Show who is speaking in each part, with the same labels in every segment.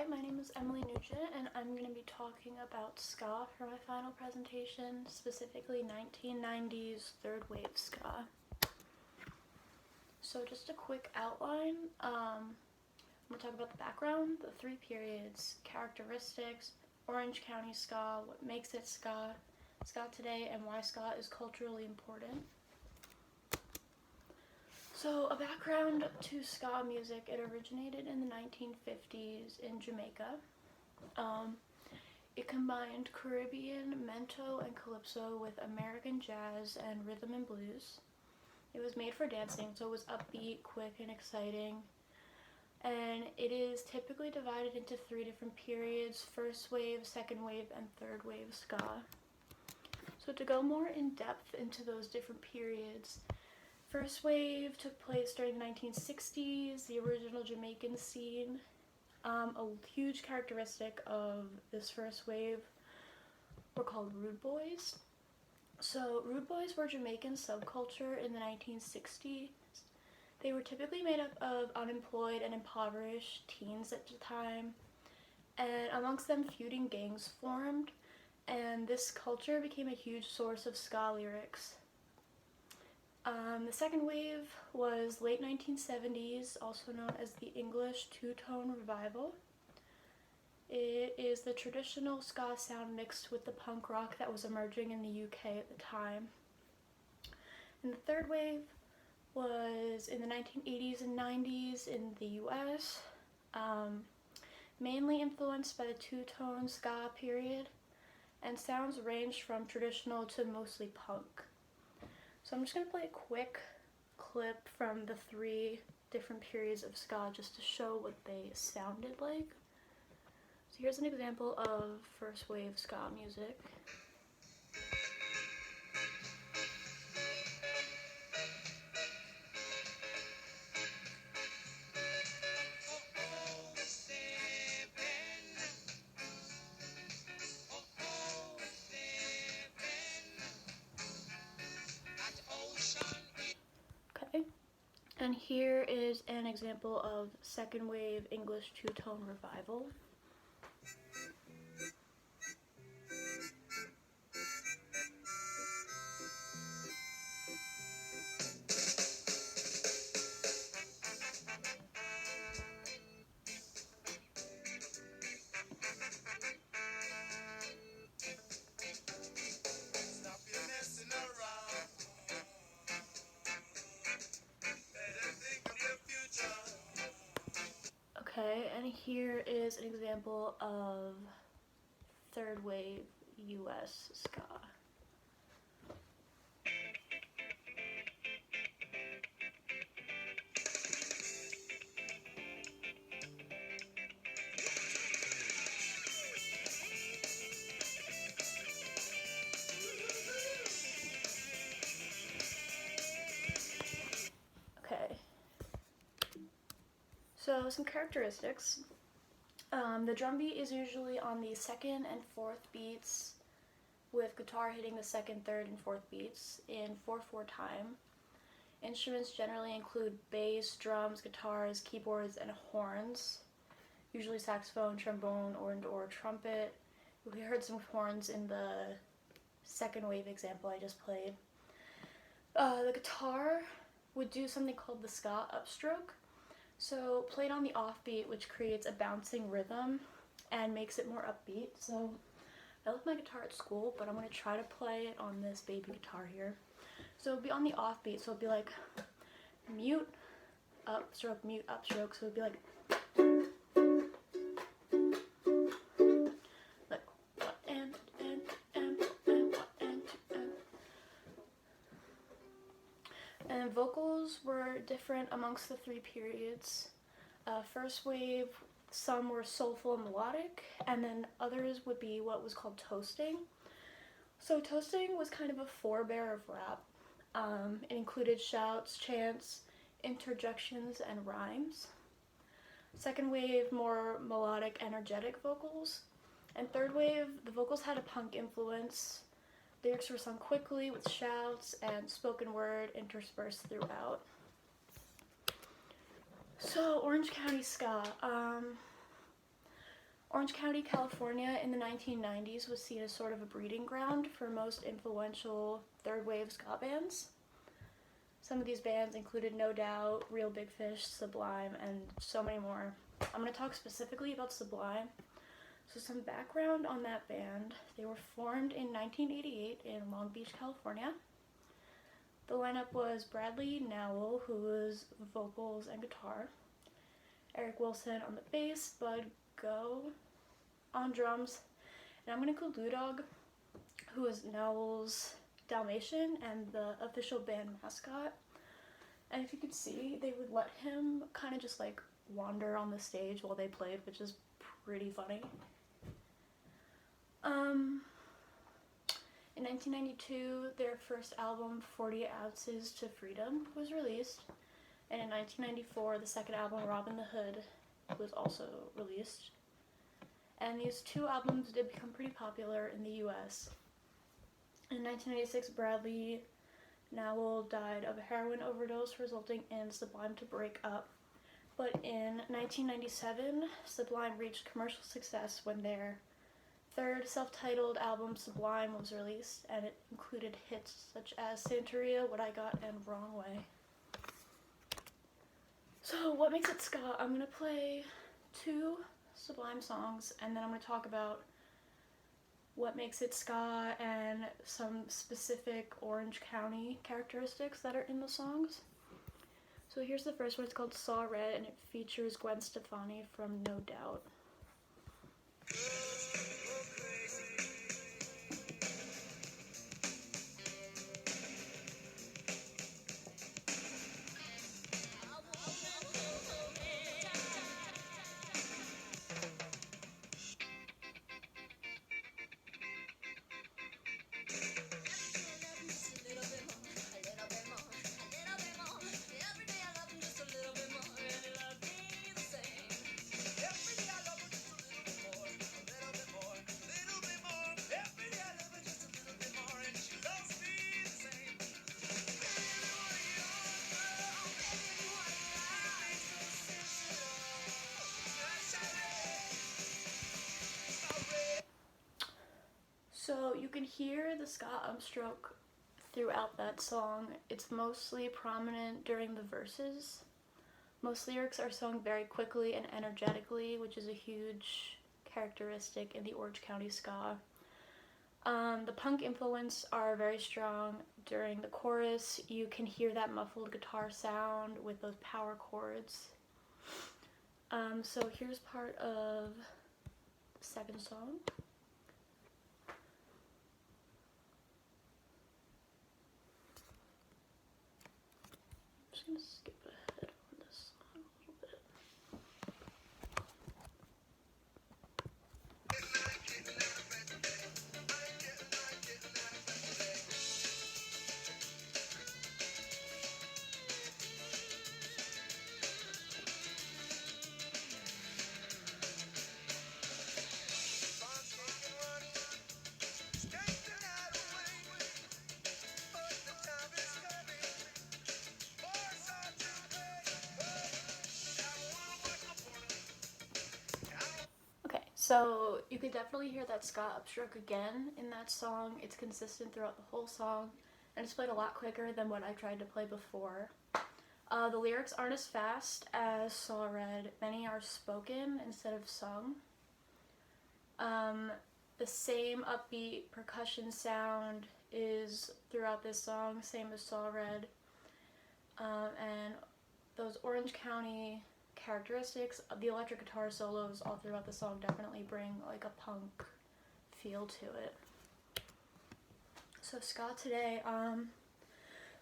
Speaker 1: my name is Emily Nugent, and I'm going to be talking about ska for my final presentation, specifically 1990s third wave ska. So just a quick outline. I'm going to talk about the background, the three periods, characteristics, Orange County ska, what makes it ska, ska today, and why ska is culturally important. So a background to ska music, it originated in the 1950s in Jamaica. It combined Caribbean, mento, and calypso with American jazz and rhythm and blues. It was made for dancing, so it was upbeat, quick, and exciting. And it is typically divided into three different periods: first wave, second wave, and third wave ska. So to go more in depth into those different periods, first wave took place during the 1960s, the original Jamaican scene. A huge characteristic of this first wave were called rude boys. So rude boys were Jamaican subculture in the 1960s. They were typically made up of unemployed and impoverished teens at the time, and amongst them feuding gangs formed, and this culture became a huge source of ska lyrics. The second wave was late 1970s, also known as the English two-tone revival. It is the traditional ska sound mixed with the punk rock that was emerging in the UK at the time. And the third wave was in the 1980s and 90s in the US, mainly influenced by the two-tone ska period, and sounds ranged from traditional to mostly punk. So I'm just going to play a quick clip from the three different periods of ska just to show what they sounded like. So here's an example of first wave ska music. Okay. And here is an example of second wave English two-tone revival. Okay, and here is an example of third wave US ska. Okay, so some characteristics. The drum beat is usually on the second and fourth beats, with guitar hitting the second, third, and fourth beats in 4/4 time. Instruments generally include bass, drums, guitars, keyboards, and horns, usually saxophone, trombone, or trumpet. We heard some horns in the second wave example I just played. The guitar would do something called the ska upstroke. So played on the offbeat, which creates a bouncing rhythm and makes it more upbeat. So I left my guitar at school, but I'm going to try to play it on this baby guitar here. So it'll be on the offbeat, so it'll be like mute, upstroke, mute, upstroke. So it'll be like and vocals were different amongst the three periods. First wave, some were soulful and melodic, and then others would be what was called toasting. So toasting was kind of a forebear of rap. It included shouts, chants, interjections, and rhymes. Second wave, more melodic, energetic vocals. And third wave, the vocals had a punk influence. Lyrics were sung quickly with shouts and spoken word interspersed throughout. So Orange County ska. Orange County, California in the 1990s was seen as sort of a breeding ground for most influential third wave ska bands. Some of these bands included No Doubt, Real Big Fish, Sublime, and so many more. I'm going to talk specifically about Sublime. So some background on that band. They were formed in 1988 in Long Beach, California. The lineup was Bradley Nowell, who was vocals and guitar, Eric Wilson on the bass, Bud Go on drums, and I'm going to include Lou Dog, who was Nowell's Dalmatian and the official band mascot. And if you could see, they would let him kind of just like wander on the stage while they played, which is pretty funny. In 1992, their first album, 40 Ounces to Freedom, was released. And in 1994, the second album, Robin the Hood, was also released. And these two albums did become pretty popular in the US. In 1996, Bradley Nowell died of a heroin overdose, resulting in Sublime to break up. But in 1997, Sublime reached commercial success when their third self-titled album, Sublime, was released, and it included hits such as Santeria, What I Got, and Wrong Way. So what makes it ska? I'm going to play two Sublime songs, and then I'm going to talk about what makes it ska and some specific Orange County characteristics that are in the songs. So here's the first one. It's called Saw Red, and it features Gwen Stefani from No Doubt. So you can hear the ska upstroke throughout that song. It's mostly prominent during the verses. Most lyrics are sung very quickly and energetically, which is a huge characteristic in the Orange County ska. The punk influence are very strong during the chorus. You can hear that muffled guitar sound with those power chords. So here's part of the second song. I'm just going to skip ahead on this song a little bit. So you could definitely hear that ska upstroke again in that song. It's consistent throughout the whole song, and it's played a lot quicker than what I tried to play before. The lyrics aren't as fast as Saw Red. Many are spoken instead of sung. The same upbeat percussion sound is throughout this song, same as Saw Red. And those Orange County characteristics of the electric guitar solos all throughout the song definitely bring like a punk feel to it. So ska today,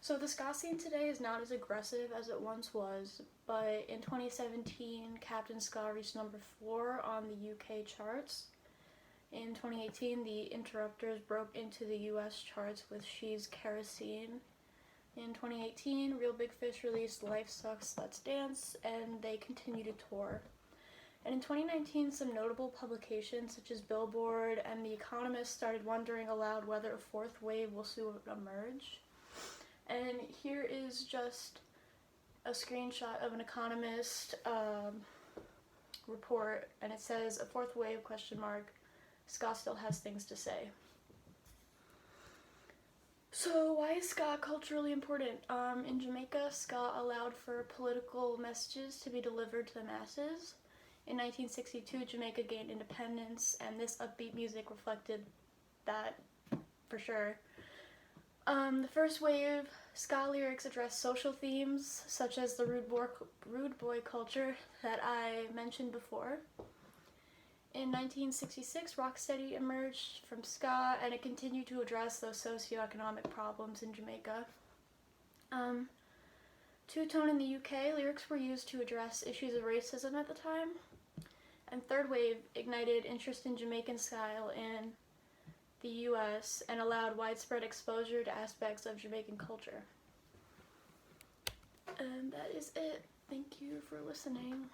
Speaker 1: so the ska scene today is not as aggressive as it once was, but in 2017 Captain Ska reached number 4 on the UK charts. In 2018 the Interrupters broke into the US charts with She's Kerosene. In 2018, Real Big Fish released Life Sucks, Let's Dance, and they continue to tour. And in 2019, some notable publications such as Billboard and The Economist started wondering aloud whether a fourth wave will soon emerge. And here is just a screenshot of an Economist report, and it says, a fourth wave, ? Ska still has things to say. So why is ska culturally important? In Jamaica, ska allowed for political messages to be delivered to the masses. In 1962, Jamaica gained independence, and this upbeat music reflected that for sure. The first wave ska lyrics address social themes, such as the rude boy culture that I mentioned before. In 1966, rocksteady emerged from ska, and it continued to address those socioeconomic problems in Jamaica. Two-tone in the UK, lyrics were used to address issues of racism at the time. And third wave ignited interest in Jamaican style in the US and allowed widespread exposure to aspects of Jamaican culture. And that is it. Thank you for listening.